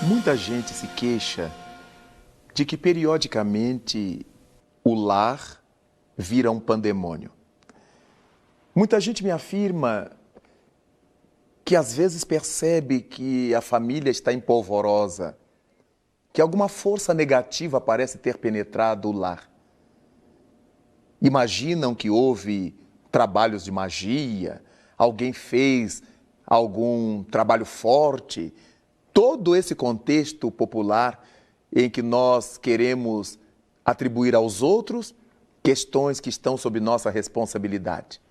Muita gente se queixa de que periodicamente o lar vira um pandemônio. Muita gente me afirma que às vezes percebe que a família está empolvorosa, que alguma força negativa parece ter penetrado o lar. Imaginam que houve trabalhos de magia, alguém fez algum trabalho forte. Todo esse contexto popular em que nós queremos atribuir aos outros questões que estão sob nossa responsabilidade.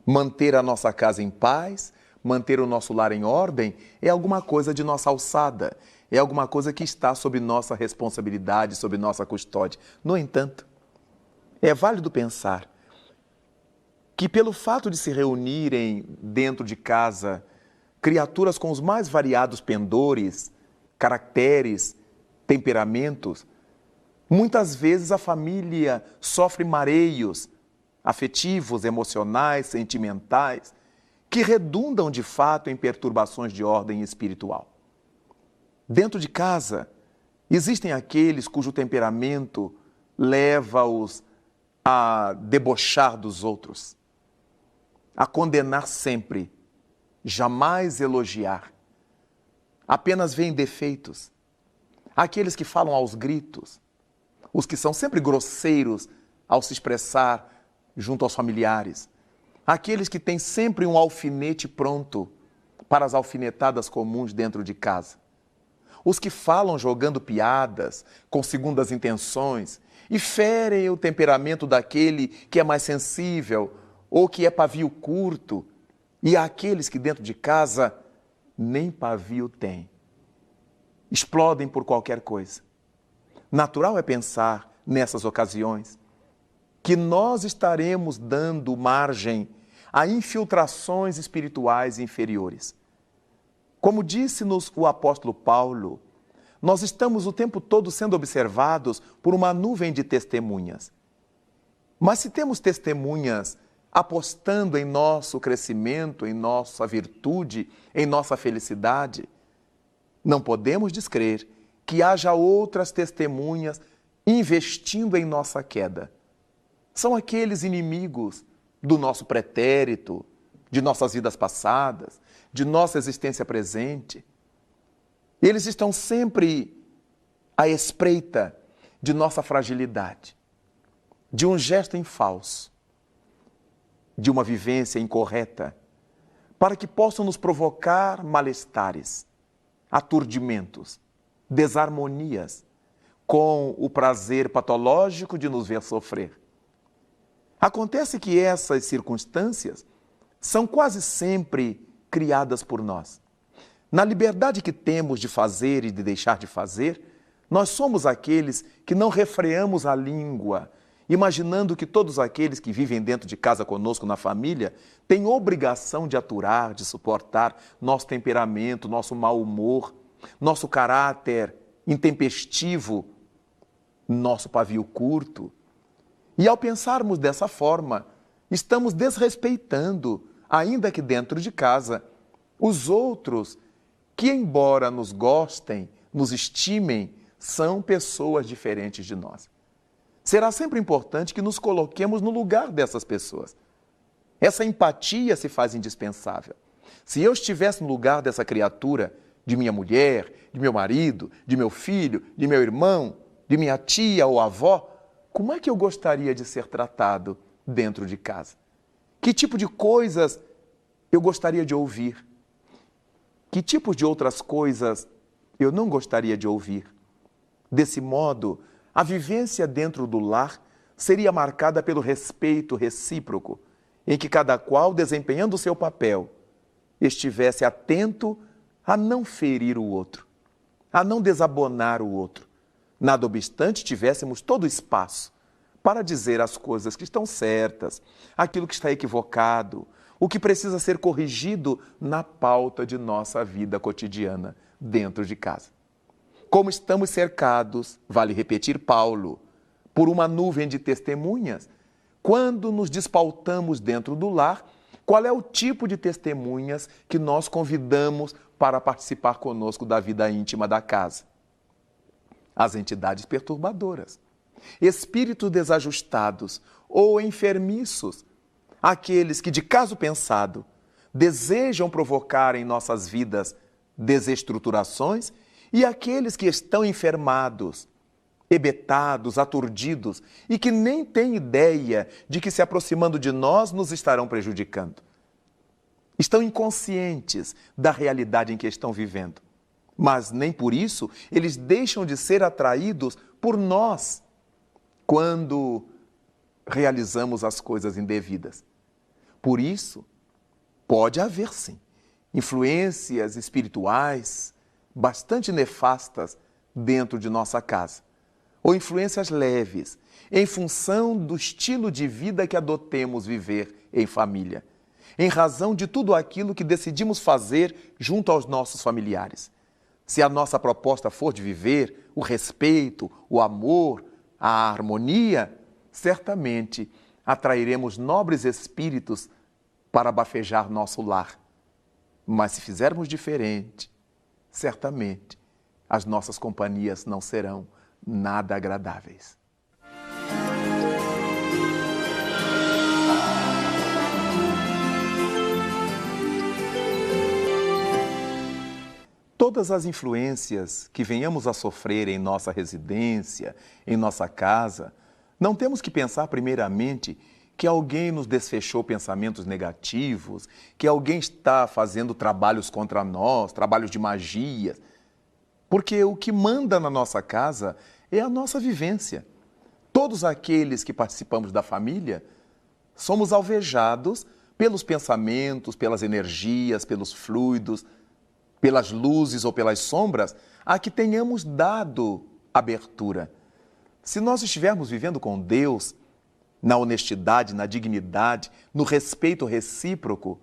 Manter a nossa casa em paz, manter o nosso lar em ordem é alguma coisa de nossa alçada, é alguma coisa que está sob nossa responsabilidade, sob nossa custódia. No entanto, é válido pensar que pelo fato de se reunirem dentro de casa criaturas com os mais variados pendores, caracteres, temperamentos, muitas vezes a família sofre mareios afetivos, emocionais, sentimentais, que redundam de fato em perturbações de ordem espiritual. Dentro de casa, existem aqueles cujo temperamento leva-os a debochar dos outros, a condenar sempre, jamais elogiar, apenas veem defeitos. Aqueles que falam aos gritos, os que são sempre grosseiros ao se expressar junto aos familiares, aqueles que têm sempre um alfinete pronto para as alfinetadas comuns dentro de casa, os que falam jogando piadas, com segundas intenções, e ferem o temperamento daquele que é mais sensível ou que é pavio curto, e há aqueles que dentro de casa nem pavio têm. Explodem por qualquer coisa. Natural é pensar, nessas ocasiões, que nós estaremos dando margem a infiltrações espirituais inferiores. Como disse-nos o apóstolo Paulo, nós estamos o tempo todo sendo observados por uma nuvem de testemunhas. Mas se temos testemunhas apostando em nosso crescimento, em nossa virtude, em nossa felicidade, não podemos descrer que haja outras testemunhas investindo em nossa queda. São aqueles inimigos do nosso pretérito, de nossas vidas passadas, de nossa existência presente. Eles estão sempre à espreita de nossa fragilidade, de um gesto em falso, de uma vivência incorreta, para que possam nos provocar malestares, aturdimentos, desarmonias, com o prazer patológico de nos ver sofrer. Acontece que essas circunstâncias são quase sempre criadas por nós. Na liberdade que temos de fazer e de deixar de fazer, nós somos aqueles que não refreamos a língua, imaginando que todos aqueles que vivem dentro de casa conosco na família têm obrigação de aturar, de suportar nosso temperamento, nosso mau humor, nosso caráter intempestivo, nosso pavio curto. E ao pensarmos dessa forma, estamos desrespeitando, ainda que dentro de casa, os outros que, embora nos gostem, nos estimem, são pessoas diferentes de nós. Será sempre importante que nos coloquemos no lugar dessas pessoas. Essa empatia se faz indispensável. Se eu estivesse no lugar dessa criatura, de minha mulher, de meu marido, de meu filho, de meu irmão, de minha tia ou avó, como é que eu gostaria de ser tratado dentro de casa? Que tipo de coisas eu gostaria de ouvir? Que tipos de outras coisas eu não gostaria de ouvir? Desse modo, a vivência dentro do lar seria marcada pelo respeito recíproco, em que cada qual, desempenhando o seu papel, estivesse atento a não ferir o outro, a não desabonar o outro. Nada obstante, tivéssemos todo o espaço para dizer as coisas que estão certas, aquilo que está equivocado, o que precisa ser corrigido na pauta de nossa vida cotidiana dentro de casa. Como estamos cercados, vale repetir Paulo, por uma nuvem de testemunhas, quando nos despautamos dentro do lar, qual é o tipo de testemunhas que nós convidamos para participar conosco da vida íntima da casa. As entidades perturbadoras, espíritos desajustados ou enfermiços, aqueles que, de caso pensado, desejam provocar em nossas vidas desestruturações, e aqueles que estão enfermados, hebetados, aturdidos e que nem têm ideia de que, se aproximando de nós, nos estarão prejudicando. Estão inconscientes da realidade em que estão vivendo, mas nem por isso eles deixam de ser atraídos por nós quando realizamos as coisas indevidas. Por isso, pode haver sim influências espirituais bastante nefastas dentro de nossa casa, ou influências leves, em função do estilo de vida que adotemos viver em família, em razão de tudo aquilo que decidimos fazer junto aos nossos familiares. Se a nossa proposta for de viver o respeito, o amor, a harmonia, certamente atrairemos nobres espíritos para bafejar nosso lar. Mas se fizermos diferente, certamente as nossas companhias não serão nada agradáveis. Todas as influências que venhamos a sofrer em nossa residência, em nossa casa, não temos que pensar primeiramente que alguém nos desfechou pensamentos negativos, que alguém está fazendo trabalhos contra nós, trabalhos de magia. Porque o que manda na nossa casa é a nossa vivência. Todos aqueles que participamos da família somos alvejados pelos pensamentos, pelas energias, pelos fluidos, pelas luzes ou pelas sombras a que tenhamos dado abertura. Se nós estivermos vivendo com Deus, na honestidade, na dignidade, no respeito recíproco,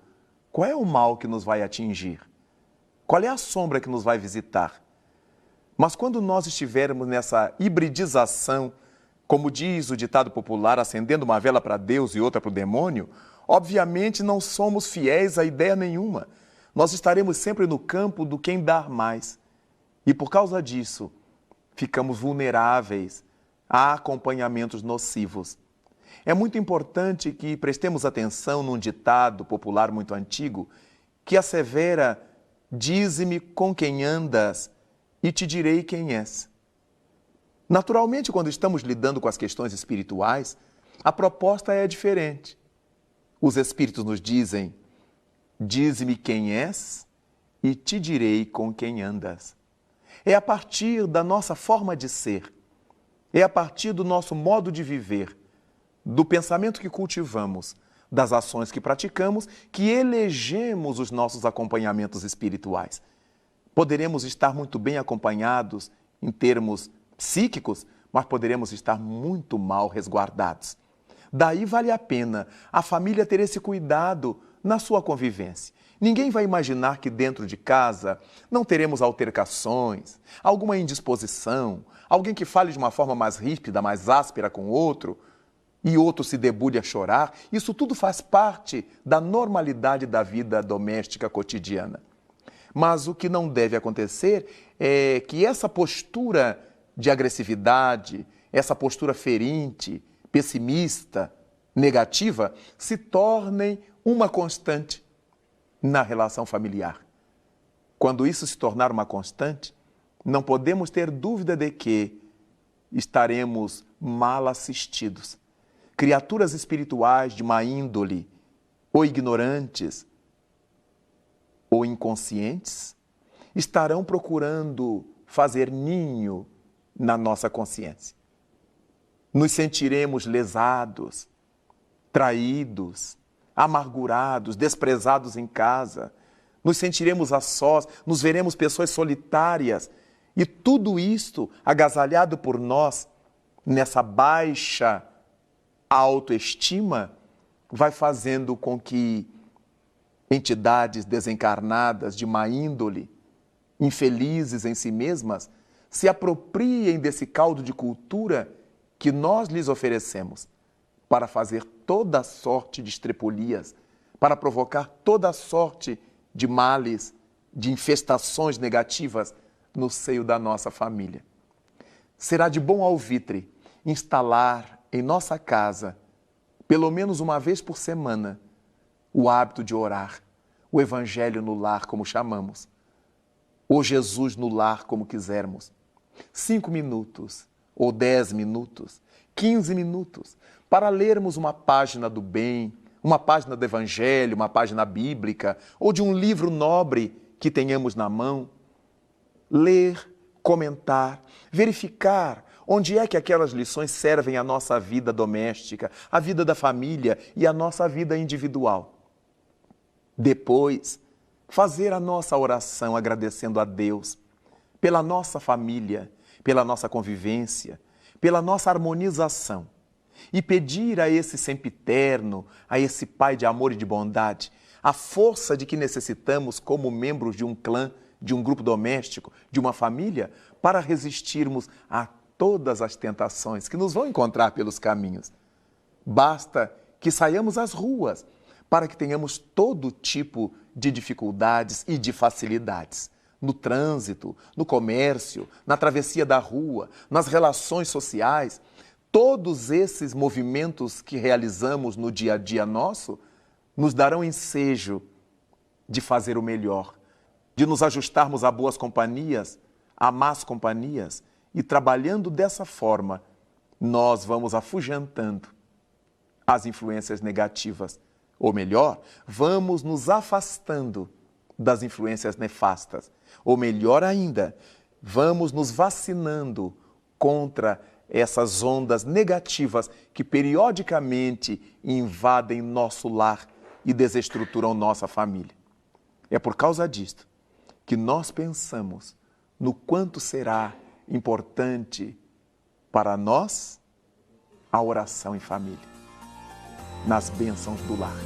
qual é o mal que nos vai atingir? Qual é a sombra que nos vai visitar? Mas quando nós estivermos nessa hibridização, como diz o ditado popular, acendendo uma vela para Deus e outra para o demônio, obviamente não somos fiéis a ideia nenhuma. Nós estaremos sempre no campo do quem dar mais. E por causa disso, ficamos vulneráveis a acompanhamentos nocivos. É muito importante que prestemos atenção num ditado popular muito antigo que assevera: dize-me com quem andas e te direi quem és. Naturalmente, quando estamos lidando com as questões espirituais, a proposta é diferente. Os espíritos nos dizem: dize-me quem és e te direi com quem andas. É a partir da nossa forma de ser, é a partir do nosso modo de viver, do pensamento que cultivamos, das ações que praticamos, que elegemos os nossos acompanhamentos espirituais. Poderemos estar muito bem acompanhados em termos psíquicos, mas poderemos estar muito mal resguardados. Daí vale a pena a família ter esse cuidado na sua convivência. Ninguém vai imaginar que dentro de casa não teremos altercações, alguma indisposição, alguém que fale de uma forma mais ríspida, mais áspera com o outro, e outro se debulhe a chorar. Isso tudo faz parte da normalidade da vida doméstica cotidiana. Mas o que não deve acontecer é que essa postura de agressividade, essa postura ferinte, pessimista, negativa, se tornem uma constante na relação familiar. Quando isso se tornar uma constante, não podemos ter dúvida de que estaremos mal assistidos. Criaturas espirituais de má índole, ou ignorantes, ou inconscientes, estarão procurando fazer ninho na nossa consciência. Nos sentiremos lesados, traídos, amargurados, desprezados em casa, nos sentiremos a sós, nos veremos pessoas solitárias, e tudo isto agasalhado por nós nessa baixa autoestima vai fazendo com que entidades desencarnadas de má índole, infelizes em si mesmas, se apropriem desse caldo de cultura que nós lhes oferecemos para fazer toda sorte de estrepolias, para provocar toda sorte de males de infestações negativas no seio da nossa família. Será de bom alvitre instalar em nossa casa, pelo menos uma vez por semana, o hábito de orar, o Evangelho no lar, como chamamos, ou Jesus no lar, como quisermos. 5 minutos, ou 10 minutos, 15 minutos, para lermos uma página do bem, uma página do Evangelho, uma página bíblica, ou de um livro nobre que tenhamos na mão. Ler, comentar, verificar onde é que aquelas lições servem à nossa vida doméstica, à vida da família e à nossa vida individual. Depois, fazer a nossa oração agradecendo a Deus pela nossa família, pela nossa convivência, pela nossa harmonização e pedir a esse sempiterno, a esse Pai de amor e de bondade, a força de que necessitamos como membros de um clã, de um grupo doméstico, de uma família, para resistirmos a todas as tentações que nos vão encontrar pelos caminhos. Basta que saiamos às ruas para que tenhamos todo tipo de dificuldades e de facilidades. No trânsito, no comércio, na travessia da rua, nas relações sociais, todos esses movimentos que realizamos no dia a dia nosso nos darão ensejo de fazer o melhor, de nos ajustarmos a boas companhias, a más companhias, e trabalhando dessa forma, nós vamos afugentando as influências negativas. Ou melhor, vamos nos afastando das influências nefastas. Ou melhor ainda, vamos nos vacinando contra essas ondas negativas que periodicamente invadem nosso lar e desestruturam nossa família. É por causa disto que nós pensamos no quanto será importante para nós a oração em família, nas bênçãos do lar.